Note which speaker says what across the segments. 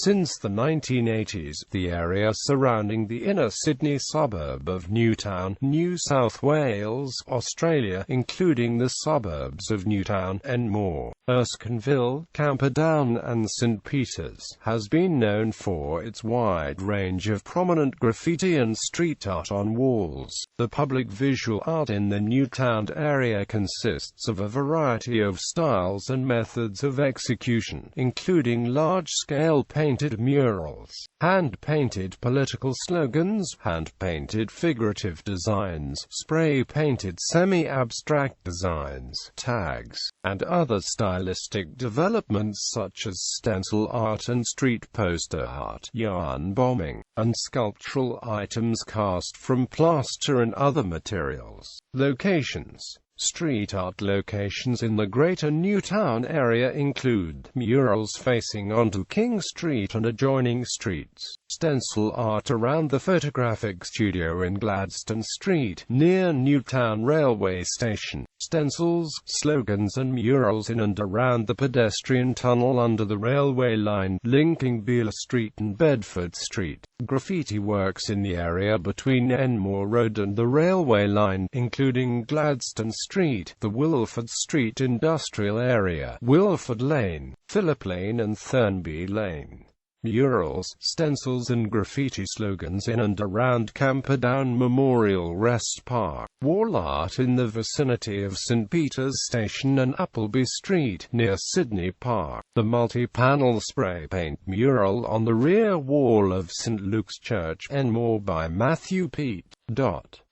Speaker 1: Since the 1980s, the area surrounding the inner Sydney suburb of Newtown, New South Wales, Australia, including the suburbs of Newtown, Enmore, Erskineville, Camperdown and St Peters, has been known for its wide range of prominent graffiti and street art on walls. The public visual art in the Newtown area consists of a variety of styles and methods of execution, including large-scale painted murals, hand-painted political slogans, hand-painted figurative designs, spray-painted semi-abstract designs, tags, and other stylistic developments such as stencil art and street poster art, yarn bombing, and sculptural items cast from plaster and other materials. Locations. Street art locations in the Greater Newtown area include murals facing onto King Street and adjoining streets, stencil art around the photographic studio in Gladstone Street, near Newtown Railway Station, stencils, slogans and murals in and around the pedestrian tunnel under the railway line, linking Beale Street and Bedford Street, graffiti works in the area between Enmore Road and the railway line, including Gladstone Street, the Wilford Street Industrial Area, Wilford Lane, Phillip Lane and Thurnby Lane. Murals, stencils and graffiti slogans in and around Camperdown Memorial Rest Park. Wall art in the vicinity of St Peters Station and Appleby Street, near Sydney Park. The multi-panel spray paint mural on the rear wall of St Luke's Church, Enmore by Matthew Peat.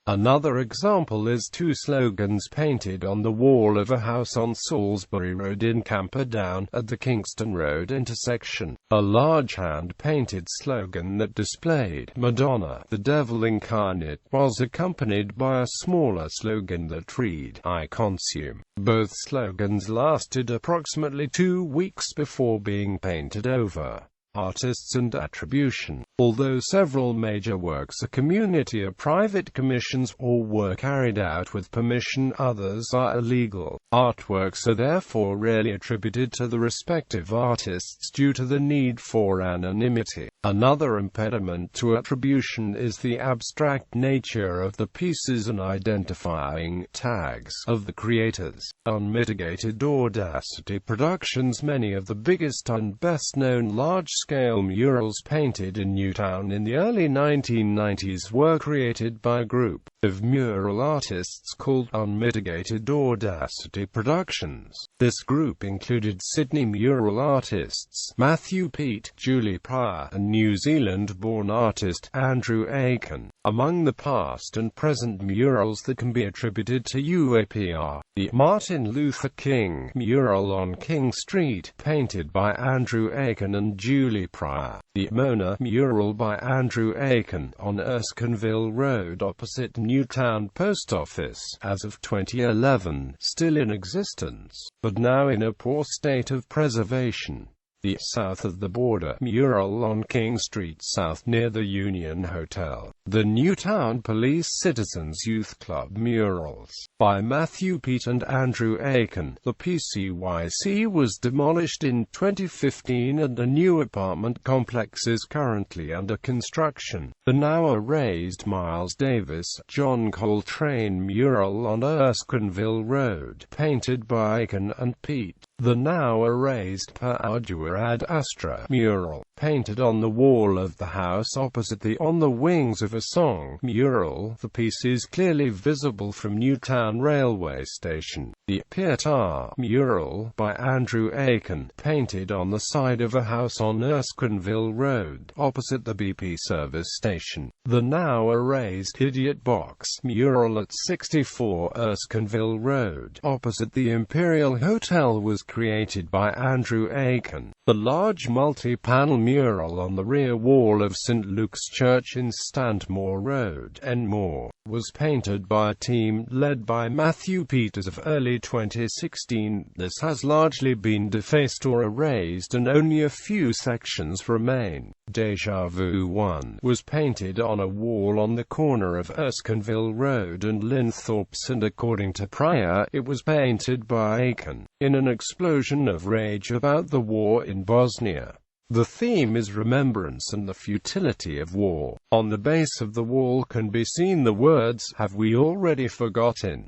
Speaker 1: Another example is two slogans painted on the wall of a house on Salisbury Road in Camperdown, at the Kingston Road intersection. A large hand-painted slogan that displayed Madonna, the Devil Incarnate, was accompanied by a smaller slogan that read, I consume. Both slogans lasted approximately 2 weeks before being painted over. Artists and attribution. Although several major works are community or private commissions or were carried out with permission, others are illegal. Artworks are therefore rarely attributed to the respective artists due to the need for anonymity. Another impediment to attribution is the abstract nature of the pieces and identifying tags of the creators. Unmitigated Audacity Productions. Many of the biggest and best-known large-scale murals painted in Newtown in the early 1990s were created by a group of mural artists called Unmitigated Audacity Productions. This group included Sydney mural artists Matthew Peat, Julie Pryor, and New Zealand-born artist Andrew Aiken. Among the past and present murals that can be attributed to UAP are the Martin Luther King mural on King Street, painted by Andrew Aiken and Julie Pryor, the Mona mural by Andrew Aiken, on Erskineville Road opposite Newtown Post Office, as of 2011, still in existence, but now in a poor state of preservation. The South of the Border mural on King Street South near the Union Hotel. The Newtown Police Citizens Youth Club murals by Matthew Peat and Andrew Aiken. The PCYC was demolished in 2015 and a new apartment complex is currently under construction. The now erased Miles Davis, John Coltrane mural on Erskineville Road, painted by Aiken and Peat. The now erased Per Ardua ad Astra mural, painted on the wall of the house opposite the On the Wings of a Song mural. The piece is clearly visible from Newtown Railway Station. The Hpeterswald mural by Andrew Aiken, painted on the side of a house on Erskineville Road, opposite the BP service station. The now erased Idiot Box mural at 64 Erskineville Road, opposite the Imperial Hotel, was created by Andrew Aiken. The large multi-panel mural on the rear wall of St Luke's Church in Stanmore Road, Enmore, was painted by a team led by Matthew Peat as of early 2016. This has largely been defaced or erased and only a few sections remain. Deja Vu 1 was painted on a wall on the corner of Erskineville Road and Linthorpe's, and according to Pryor, it was painted by Aiken. In an explosion of rage about the war in Bosnia, The theme is remembrance and the futility of war. On the base of the wall can be seen the words, "Have we already forgotten?"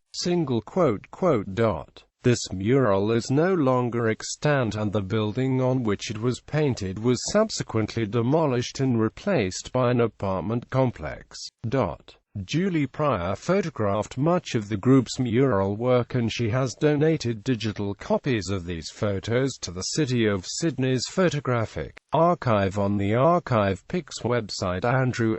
Speaker 1: This mural is no longer extant, and the building on which it was painted was subsequently demolished and replaced by an apartment complex. Julie Pryor photographed much of the group's mural work, and she has donated digital copies of these photos to the City of Sydney's Photographic Archive on the Archive Pics website. Andrew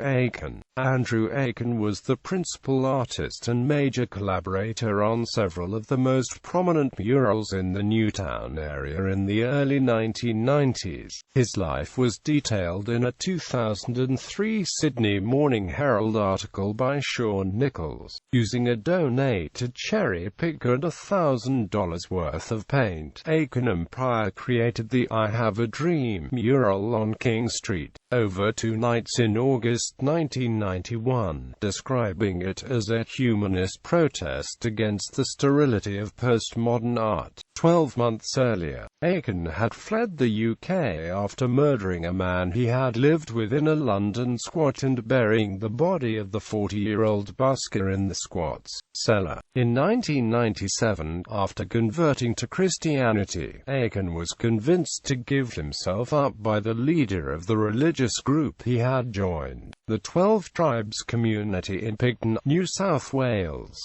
Speaker 1: Aiken was the principal artist and major collaborator on several of the most prominent murals in the Newtown area in the early 1990s. His life was detailed in a 2003 Sydney Morning Herald article by Sean Nichols, using a donated cherry-pick and $1,000 worth of paint. Aiken and Pryor created the "I Have a Dream" mural on King Street over 2 nights in August 1991, describing it as a humanist protest against the sterility of postmodern art. 12 months earlier, Aiken had fled the UK after murdering a man he had lived with in a London squat and burying the body of the 40-year-old busker in the squat's cellar. In 1997, after converting to Christianity, Aiken was convinced to give himself up by the leader of the religious group he had joined, the 12 Tribes community in Picton, New South Wales.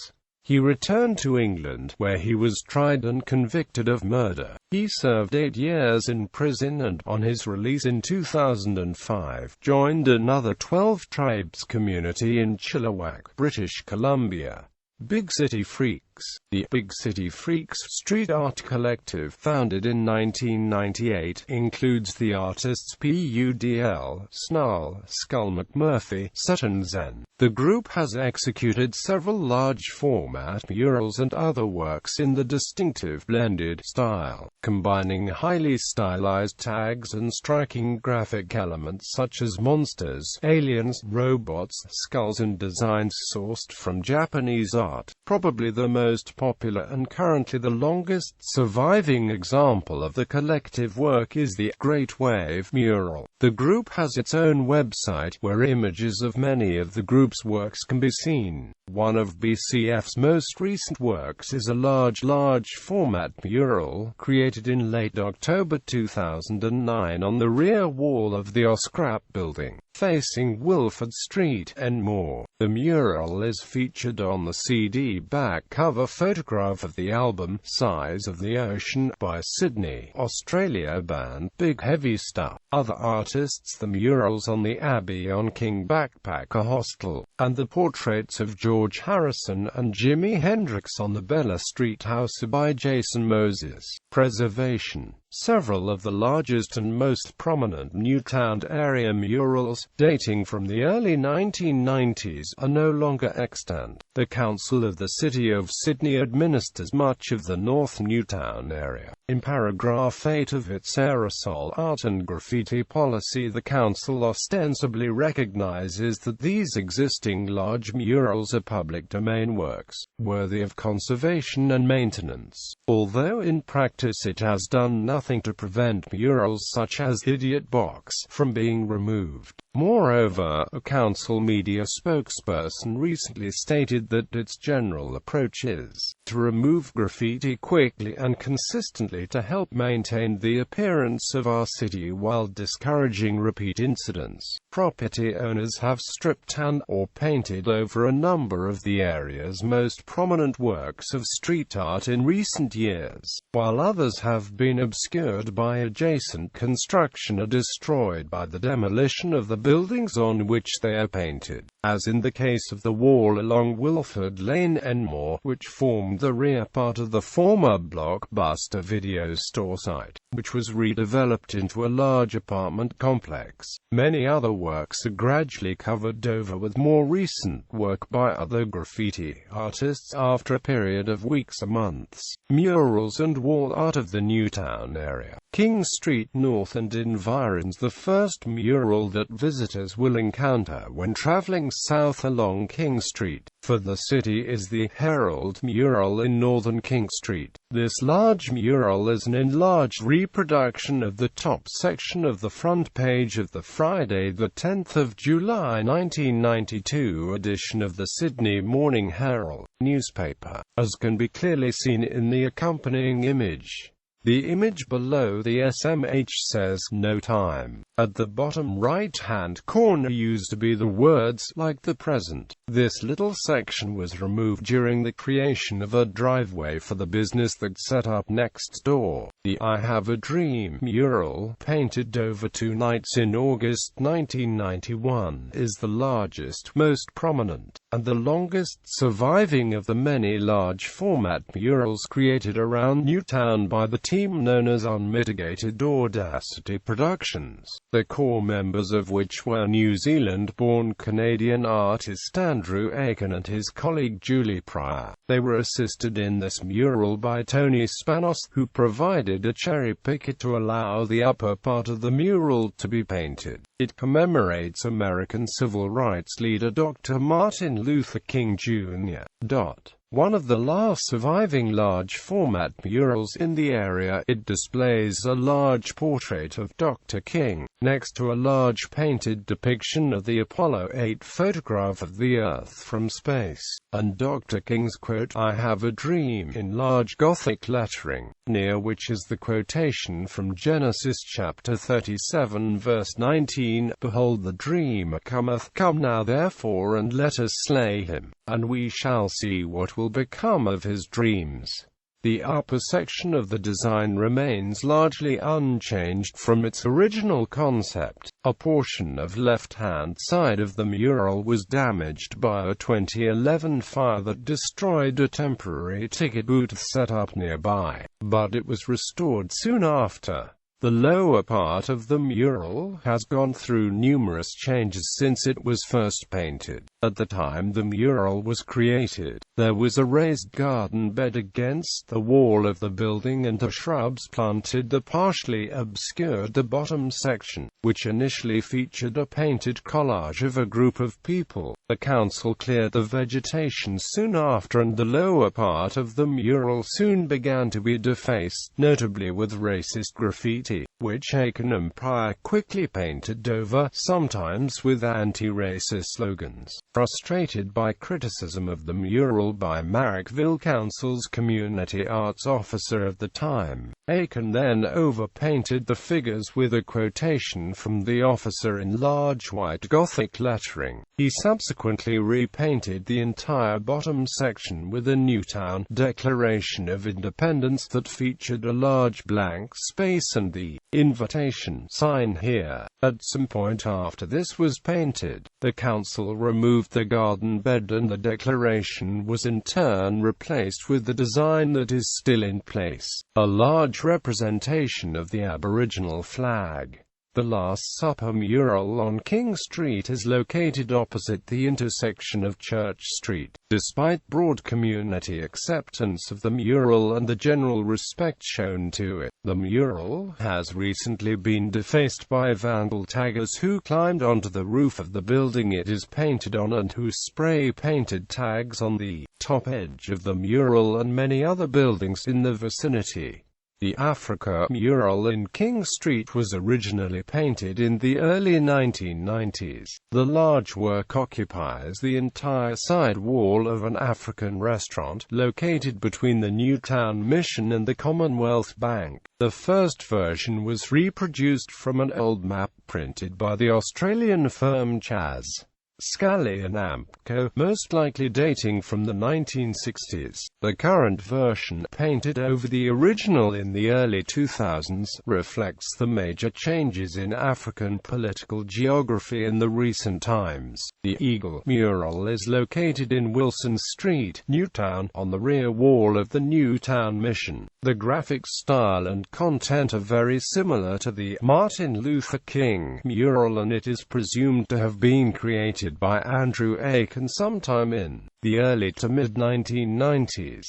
Speaker 1: He returned to England, where he was tried and convicted of murder. He served 8 years in prison and, on his release in 2005, joined another 12 Tribes community in Chilliwack, British Columbia. Big City Freaks. The Big City Freaks street art collective, founded in 1998, includes the artists Pudl, Snarl, Skull McMurphy, Sutton Zen. The group has executed several large-format murals and other works in the distinctive blended style, combining highly stylized tags and striking graphic elements such as monsters, aliens, robots, skulls, and designs sourced from Japanese art. Probably the most popular and currently the longest surviving example of the collective work is the Great Wave mural. The group has its own website, where images of many of the group's works can be seen. One of BCF's most recent works is a large-format mural, created in late October 2009 on the rear wall of the Oscrap building, facing Wilford Street, Enmore. The mural is featured on the CD back cover photograph of the album "Size of the Ocean" by Sydney, Australia band Big Heavy Stuff. Other artists: the murals on the Abbey on King Backpacker Hostel, and the portraits of George Harrison and Jimi Hendrix on the Bella Street house by Jason Moses. Preservation. Several of the largest and most prominent Newtown area murals, dating from the early 1990s, are no longer extant. The Council of the City of Sydney administers much of the North Newtown area. In paragraph 8 of its aerosol art and graffiti policy, the Council ostensibly recognizes that these existing large murals are public domain works, worthy of conservation and maintenance, although in practice it has done nothing to prevent murals such as Idiot Box from being removed. Moreover, a council media spokesperson recently stated that its general approach is to remove graffiti quickly and consistently to help maintain the appearance of our city while discouraging repeat incidents. Property owners have stripped and/or painted over a number of the area's most prominent works of street art in recent years, while others have been obscured by adjacent construction or destroyed by the demolition of the buildings on which they are painted, as in the case of the wall along Wilford Lane, Enmore, which formed the rear part of the former Blockbuster video store site, which was redeveloped into a large apartment complex. Many other works are gradually covered over with more recent work by other graffiti artists after a period of weeks or months. Murals and wall art of the Newtown area. King Street North and environs. The first mural that visitors will encounter when traveling south along King Street. For the city is the Herald mural in northern King Street. This large mural is an enlarged reproduction of the top section of the front page of the Friday the 10th of July 1992 edition of the Sydney Morning Herald newspaper, as can be clearly seen in the accompanying image. The image below the SMH says, "No time." At the bottom right-hand corner used to be the words, "like the present." This little section was removed during the creation of a driveway for the business that set up next door. The "I Have a Dream" mural, painted over 2 nights in August 1991, is the largest, most prominent, and the longest surviving of the many large-format murals created around Newtown by the team known as Unmitigated Audacity Productions, the core members of which were New Zealand-born Canadian artist Andrew Aiken and his colleague Julie Pryor. They were assisted in this mural by Tony Spanos, who provided a cherry picker to allow the upper part of the mural to be painted. It commemorates American civil rights leader Dr. Martin Luther King Jr. One of the last surviving large-format murals in the area, it displays a large portrait of Dr. King, next to a large painted depiction of the Apollo 8 photograph of the Earth from space, and Dr. King's quote, "I have a dream," in large Gothic lettering, near which is the quotation from Genesis chapter 37 verse 19, "Behold, the dreamer cometh, come now therefore and let us slay him, and we shall see what will become of his dreams." The upper section of the design remains largely unchanged from its original concept. A portion of left-hand side of the mural was damaged by a 2011 fire that destroyed a temporary ticket booth set up nearby, but it was restored soon after. The lower part of the mural has gone through numerous changes since it was first painted. At the time the mural was created, there was a raised garden bed against the wall of the building and the shrubs planted that partially obscured the bottom section, which initially featured a painted collage of a group of people. The council cleared the vegetation soon after and the lower part of the mural soon began to be defaced, notably with racist graffiti, which Aiken and Pryor quickly painted over, sometimes with anti-racist slogans. Frustrated by criticism of the mural by Marrickville Council's community arts officer of the time, Aiken then overpainted the figures with a quotation from the officer in large white Gothic lettering. He subsequently repainted the entire bottom section with a Newtown Declaration of Independence that featured a large blank space and the "Invitation" sign here. At some point after this was painted, the council removed the garden bed and the declaration was in turn replaced with the design that is still in place, a large representation of the Aboriginal flag. The Last Supper mural on King Street is located opposite the intersection of Church Street. Despite broad community acceptance of the mural and the general respect shown to it, the mural has recently been defaced by vandal taggers who climbed onto the roof of the building it is painted on and who spray-painted tags on the top edge of the mural and many other buildings in the vicinity. The Africa mural in King Street was originally painted in the early 1990s. The large work occupies the entire side wall of an African restaurant, located between the Newtown Mission and the Commonwealth Bank. The first version was reproduced from an old map printed by the Australian firm Chas. Scully and Ampco, most likely dating from the 1960s. The current version, painted over the original in the early 2000s, reflects the major changes in African political geography in the recent times. The Eagle mural is located in Wilson Street, Newtown, on the rear wall of the Newtown Mission. The graphic style and content are very similar to the Martin Luther King mural and it is presumed to have been created by Andrew Aiken sometime in the early to mid-1990s.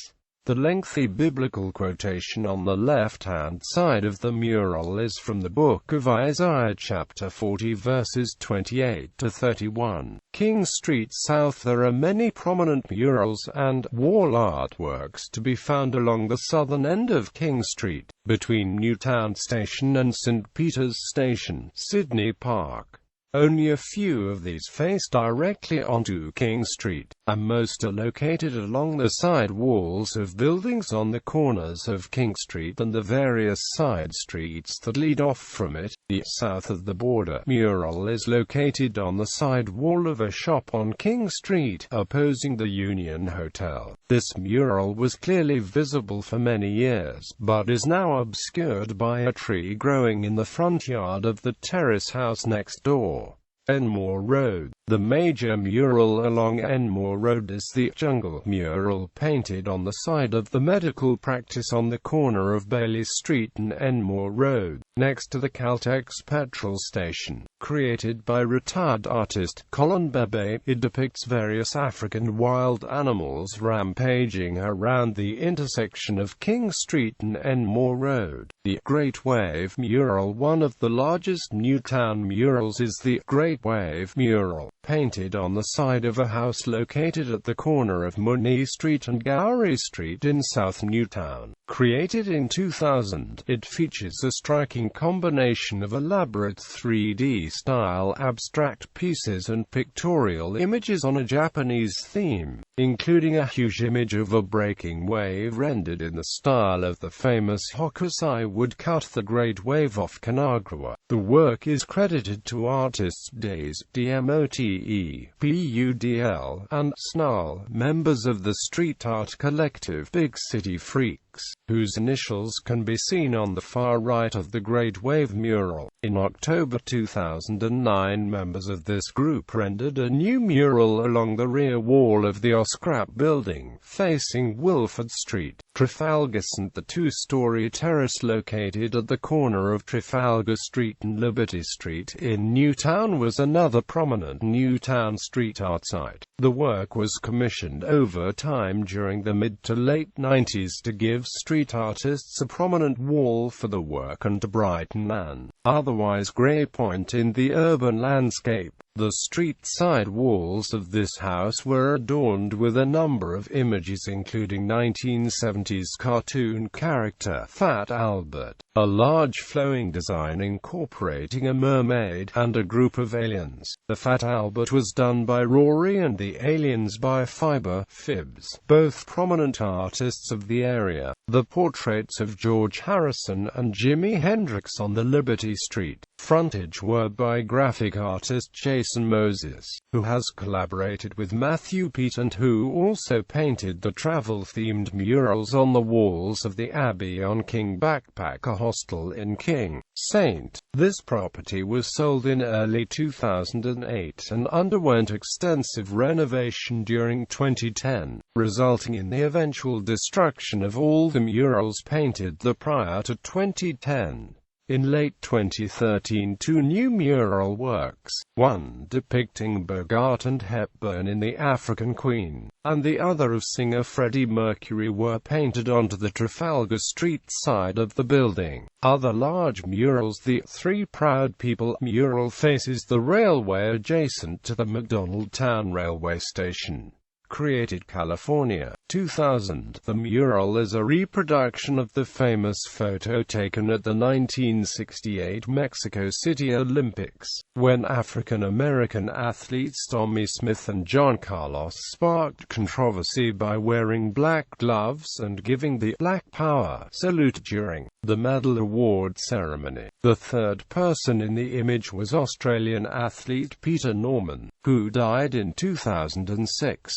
Speaker 1: The lengthy biblical quotation on the left-hand side of the mural is from the book of Isaiah chapter 40 verses 28 to 31. King Street South. There are many prominent murals and wall artworks to be found along the southern end of King Street, between Newtown Station and St Peters Station, Sydney Park. Only a few of these face directly onto King Street, and most are located along the side walls of buildings on the corners of King Street and the various side streets that lead off from it. The south of the border mural is located on the side wall of a shop on King Street, opposing the Union Hotel. This mural was clearly visible for many years, but is now obscured by a tree growing in the front yard of the terrace house next door. Enmore Road. The major mural along Enmore Road is the Jungle mural, painted on the side of the medical practice on the corner of Bailey Street and Enmore Road, next to the Caltex petrol station. Created by retired artist Colin Bebe, it depicts various African wild animals rampaging around the intersection of King Street and Enmore Road. The Great Wave mural. One of the largest Newtown murals is the Great Wave mural, painted on the side of a house located at the corner of Munee Street and Gowrie Street in South Newtown. Created in 2000, it features a striking combination of elaborate 3D-style abstract pieces and pictorial images on a Japanese theme, including a huge image of a breaking wave rendered in the style of the famous Hokusai woodcut The Great Wave off Kanagawa. The work is credited to artists Days, DMOTE, PUDL, and Snarl, members of the street art collective Big City Freaks, whose initials can be seen on the far right of the Great Wave mural. In October 2009, members of this group rendered a new mural along the rear wall of the Oscrap building, facing Wilford Street, Trafalgar St. The two-story terrace located at the corner of Trafalgar Street and Liberty Street in Newtown was another prominent Newtown street art site. The work was commissioned over time during the mid to late 90s to give street artists a prominent wall for the work and to brighten an otherwise grey point in the urban landscape. The street side walls of this house were adorned with a number of images including 1970s cartoon character Fat Albert, a large flowing design incorporating a mermaid, and a group of aliens. The Fat Albert was done by Rory and the aliens by Fiber Fibs, both prominent artists of the area. The portraits of George Harrison and Jimi Hendrix on the Liberty Street frontage were by graphic artist Jason Moses, who has collaborated with Matthew Pete and who also painted the travel-themed murals on the walls of the Abbey on King Backpacker Hostel in King, St. This property was sold in early 2008 and underwent extensive renovation during 2010, resulting in the eventual destruction of all the murals painted there prior to 2010. In late 2013, two new mural works, one depicting Bogart and Hepburn in The African Queen, and the other of singer Freddie Mercury, were painted onto the Trafalgar Street side of the building. Other large murals. The Three Proud People mural faces the railway adjacent to the McDonaldtown railway station. Created California, 2000. The mural is a reproduction of the famous photo taken at the 1968 Mexico City Olympics, when African-American athletes Tommy Smith and John Carlos sparked controversy by wearing black gloves and giving the Black Power salute during the medal award ceremony. The third person in the image was Australian athlete Peter Norman, who died in 2006.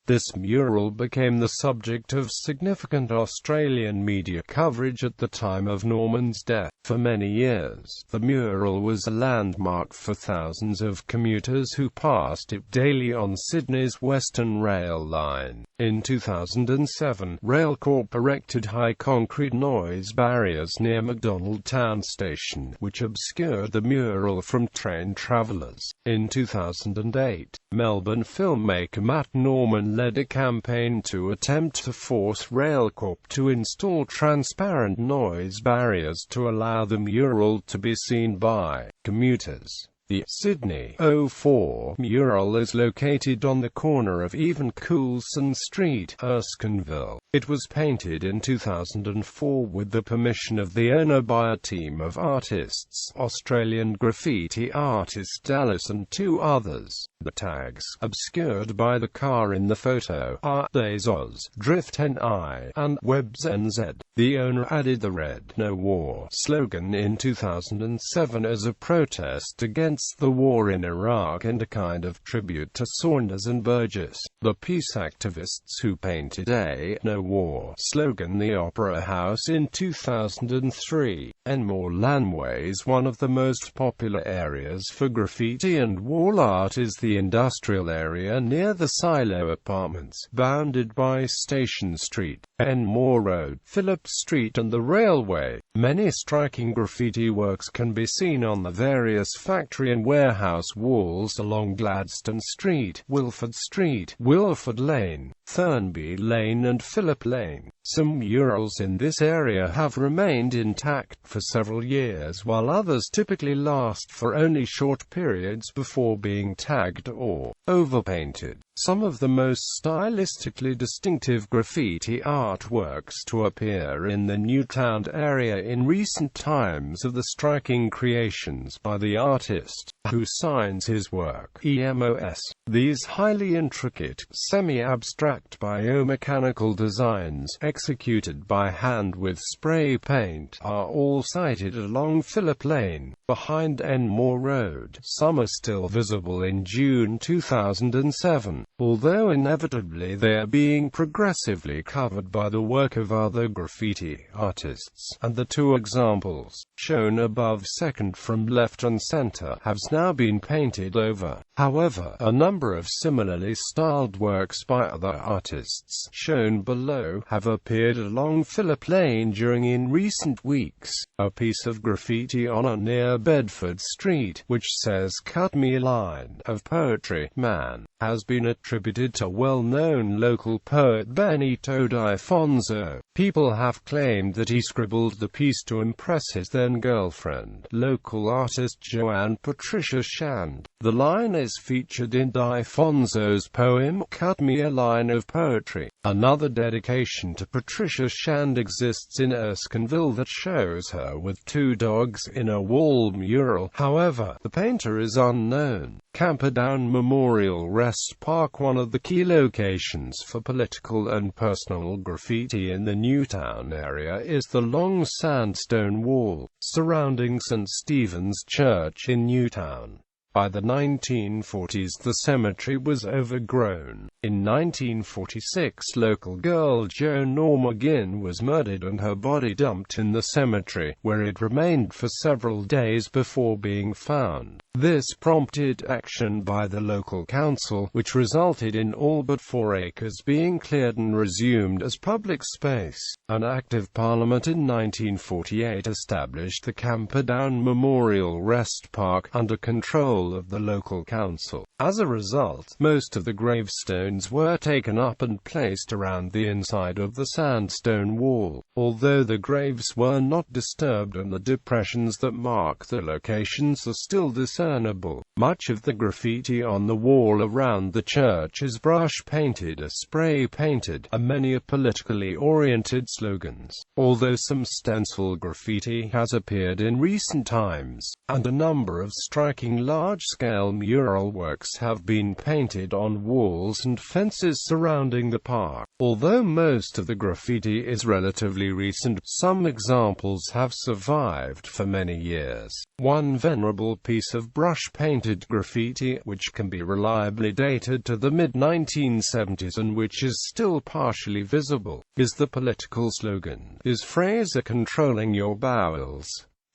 Speaker 1: This mural became the subject of significant Australian media coverage at the time of Norman's death. For many years, the mural was a landmark for thousands of commuters who passed it daily on Sydney's Western Rail line. In 2007, Railcorp erected high concrete noise barriers near McDonaldtown station, which obscured the mural from train travellers. In 2008, Melbourne filmmaker Matt Norman led a campaign to attempt to force Railcorp to install transparent noise barriers to allow the mural to be seen by commuters. The Sydney 04 mural is located on the corner of Evan-Coulson Street, Erskineville. It was painted in 2004 with the permission of the owner by a team of artists, Australian graffiti artist Dallas and two others. The tags, obscured by the car in the photo, are Days Oz, Drift NI, and Webs NZ. The owner added the Red No War slogan in 2007 as a protest against the war in Iraq and a kind of tribute to Saunders and Burgess, the peace activists who painted a No War slogan the Opera House in 2003. Enmore Lanways, one of the most popular areas for graffiti and wall art, is the industrial area near the Silo Apartments, bounded by Station Street, Enmore Road, Phillip Street and the railway. Many striking graffiti works can be seen on the various factory and warehouse walls along Gladstone Street, Wilford Street, Wilford Lane, Thurnby Lane and Phillip Lane. Some murals in this area have remained intact for several years, while others typically last for only short periods before being tagged or overpainted. Some of the most stylistically distinctive graffiti artworks to appear in the Newtown area in recent times are the striking creations by the artist, who signs his work EMOS. These highly intricate, semi-abstract biomechanical designs, executed by hand with spray paint, are all sited along Phillip Lane, behind Enmore Road. Some are still visible in June 2007, although inevitably they are being progressively covered by the work of other graffiti artists, and the two examples, shown above second from left and center, have now been painted over. However, a number of similarly styled works by other artists, shown below, have appeared along Phillip Lane in recent weeks. A piece of graffiti on a near Bedford Street, which says "Cut me a line of poetry, man," has been attributed to well-known local poet Benito D'Alfonso. People have claimed that he scribbled the piece to impress his then-girlfriend, local artist Joanne Patricia Shand. The line is featured in D'Alfonso's poem "Cut Me a Line of Poetry." Another dedication to Patricia Shand exists in Erskineville that shows her with two dogs in a wall mural. However, the painter is unknown. Camperdown Memorial Rest Park, one of the key locations for political and personal graffiti in the Newtown area, is the long sandstone wall surrounding St Stephen's Church in Newtown. By the 1940s the cemetery was overgrown. In 1946 local girl Jo Norma Ginn was murdered and her body dumped in the cemetery, where it remained for several days before being found. This prompted action by the local council, which resulted in all but 4 acres being cleared and resumed as public space. An Act of Parliament in 1948 established the Camperdown Memorial Rest Park under control of the local council. As a result, most of the gravestones were taken up and placed around the inside of the sandstone wall, although the graves were not disturbed and the depressions that mark the locations are still discernible. Much of the graffiti on the wall around the church is brush painted or spray painted, and many are politically oriented slogans, although some stencil graffiti has appeared in recent times, and a number of striking large-scale mural works have been painted on walls and fences surrounding the park. Although most of the graffiti is relatively recent, some examples have survived for many years. One venerable piece of brush-painted graffiti, which can be reliably dated to the mid-1970s and which is still partially visible, is the political slogan, "Is Fraser controlling your bowels?"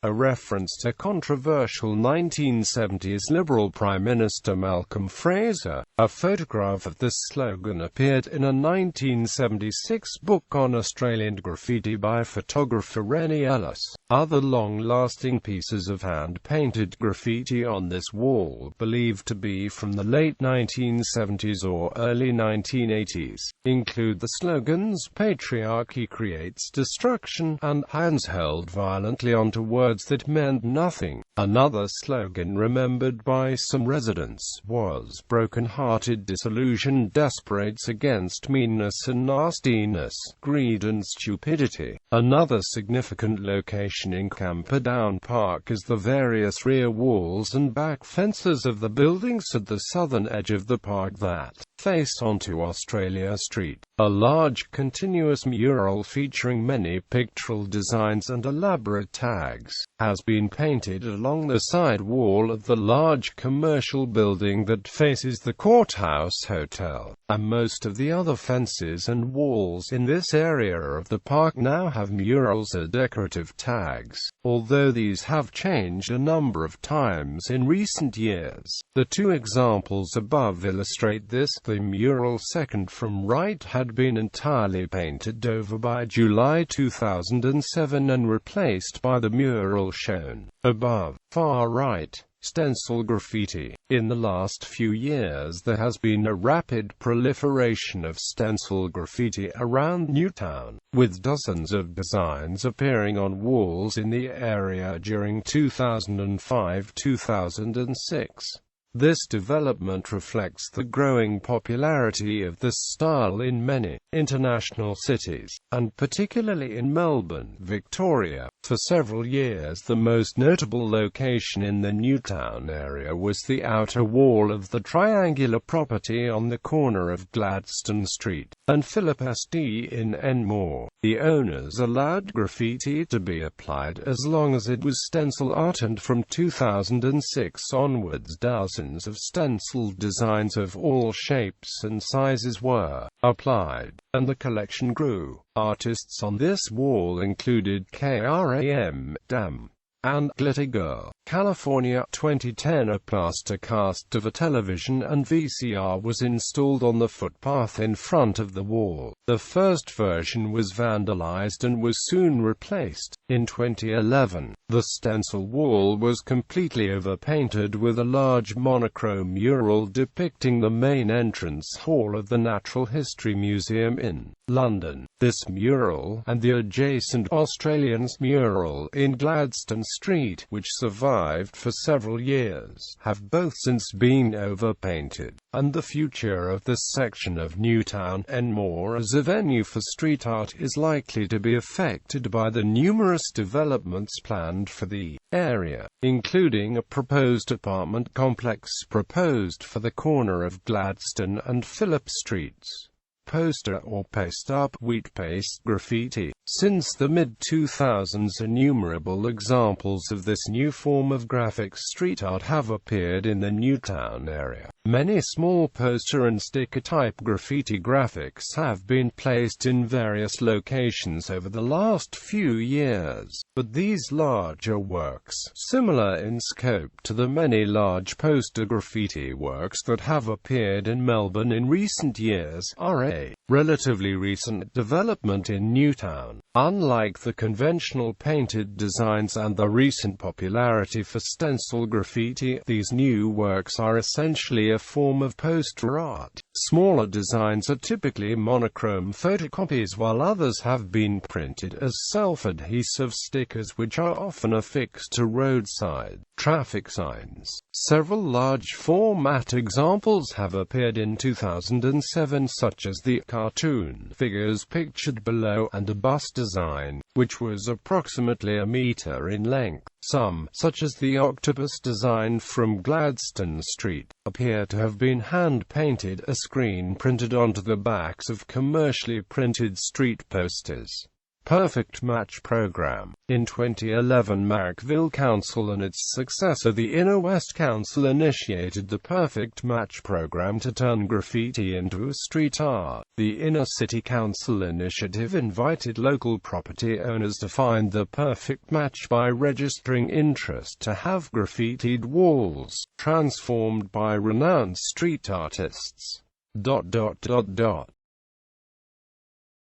Speaker 1: a reference to controversial 1970s Liberal Prime Minister Malcolm Fraser. A photograph of this slogan appeared in a 1976 book on Australian graffiti by photographer Rennie Ellis. Other long-lasting pieces of hand-painted graffiti on this wall, believed to be from the late 1970s or early 1980s, include the slogans "Patriarchy creates destruction" and "Hands held violently onto words that meant nothing." Another slogan remembered by some residents was "Broken-hearted disillusioned desperates against meanness and nastiness, greed and stupidity." Another significant location in Camperdown Park is the various rear walls and back fences of the buildings at the southern edge of the park that face onto Australia Street. A large continuous mural featuring many pictorial designs and elaborate tags has been painted along the side wall of the large commercial building that faces the Courthouse Hotel, and most of the other fences and walls in this area of the park now have murals or decorative tags, although these have changed a number of times in recent years. The two examples above illustrate this. The mural second from right had been entirely painted over by July 2007 and replaced by the mural shown above, far right. Stencil graffiti. In the last few years there has been a rapid proliferation of stencil graffiti around Newtown, with dozens of designs appearing on walls in the area during 2005-2006. This development reflects the growing popularity of this style in many international cities, and particularly in Melbourne, Victoria. For several years the most notable location in the Newtown area was the outer wall of the triangular property on the corner of Gladstone Street and Hpeterswald in Enmore. The owners allowed graffiti to be applied as long as it was stencil art, and from 2006 onwards dozens of stenciled designs of all shapes and sizes were applied, and the collection grew. Artists on this wall included KRAM, Dam, and Glitter Girl. California 2010. A plaster cast of a television and VCR was installed on the footpath in front of the wall. The first version was vandalized and was soon replaced. In 2011, the stencil wall was completely overpainted with a large monochrome mural depicting the main entrance hall of the Natural History Museum in London. This mural, and the adjacent Australians mural in Gladstone Street, which survived for several years, have both since been overpainted, and the future of this section of Newtown, Enmore as a venue for street art is likely to be affected by the numerous developments planned for the area, including a proposed apartment complex proposed for the corner of Gladstone and Phillip Streets. Poster or paste-up wheat paste graffiti. Since the mid-2000s, innumerable examples of this new form of graphic street art have appeared in the Newtown area. Many small poster and sticker-type graffiti graphics have been placed in various locations over the last few years, but these larger works, similar in scope to the many large poster graffiti works that have appeared in Melbourne in recent years, are a relatively recent development in Newtown. Unlike the conventional painted designs and the recent popularity for stencil graffiti, these new works are essentially a form of poster art. Smaller designs are typically monochrome photocopies, while others have been printed as self-adhesive stickers which are often affixed to roadside traffic signs. Several large-format examples have appeared in 2007, such as the cartoon figures pictured below and a bus design, which was approximately a meter in length. Some, such as the octopus design from Gladstone Street, appear to have been hand-painted or screen-printed onto the backs of commercially printed street posters. Perfect Match Program. In 2011, Marrickville Council and its successor the Inner West Council initiated the Perfect Match Program to turn graffiti into street art. The Inner City Council initiative invited local property owners to find the perfect match by registering interest to have graffitied walls transformed by renowned street artists.